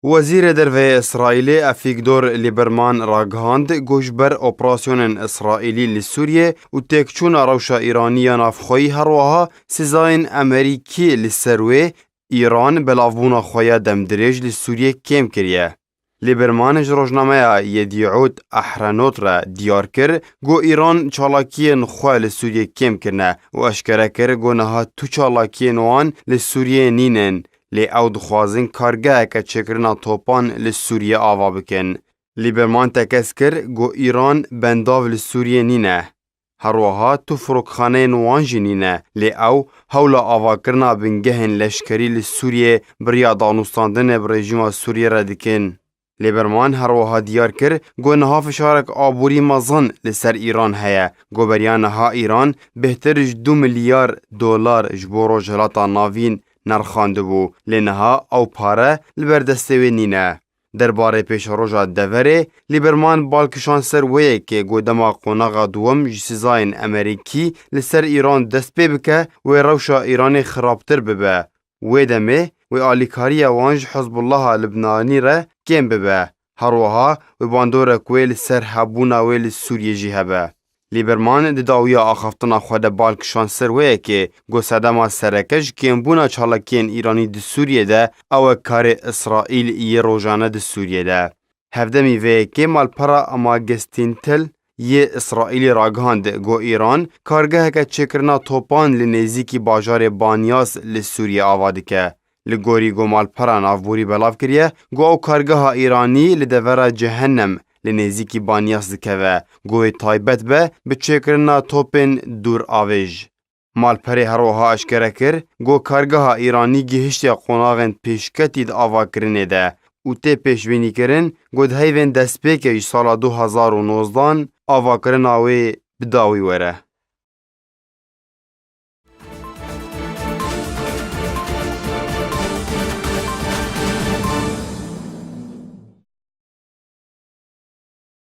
وزیر دروی اسرائیل افیگدور لیبرمان راگهاند گوشبر اپراسیون اسرائیلی لسوریه و تکچون روشا ایرانی نافخوی هر وها سزاین امریکی لسروه ایران بلاوبونا خویا دمدریج لسوریه کم کریه. لیبرمان جروجنامه یدیعود احرانوت را دیار کر گو ایران چالاکی نخواه لسوریه کم کرنه و اشکره کر گو نها تو چالاکی نوان لسوریه نینن لی او دخوازن کارگاه که چکرنا توپان لسوریه آوا بکن. لیبرمان تکس کر گو ایران بنداو لسوریه نینه. هروها تو فروکخانه نوان جنینه لی او هولا آوا کرنا بنگهن لشکری لسوریه بریا دانوستاندن برژیم سوریه را دکن. لیبرمان هروها دیار کر گو نها فشارک آبوری مزن لسر ایران هیا گو بریان ها ایران بهترش 2 میلیارد دلار جبورو جلاتا ناوین نرخانده بو لنها او پاره لبردستوی نینه. درباره پیش روژا دوره لیبرمان بالکشان سر ویه که گودما قوناغا دوم جسیزاین امریکی لسر ایران دست پی بکه و روشا ایران خرابتر ببه و دمه و آلیکاری وانج حزب الله لبنانی را کم ببه هروها و باندور کویل سر حبونا ویل سوریه جی هبه. لیبرمان داویا آخفتنا خود بالکشان سر ویه که گو صدما سرکش کمبونا چالاکین ایرانی د سوریه ده او کار اسرائیل یه روزانه د سوریه ده. هفدمی ویه که مال پرا اما گستینتل یه اسرائیلی راگهاند گو ایران کارگاه که چکرنا توپان لنزیکی باجار بانیاس لسوریه آواده که. لگوری گو مال پرا نافبوری بلاف کریه گو او کارگاه ایرانی لدور جهنم لنزیکی بانیاس دکوه گوی تایبت به چکرنا توپن دور آویج. مالپری هروها اشکره کر گو کارگاه ایرانی گهشتی قناغن پیشکتی دا آوا کرنه ده او ته پیشبینی کرن گو دهیوین دست پیکه سال 2019 آوا کرن آوی بداوی وره.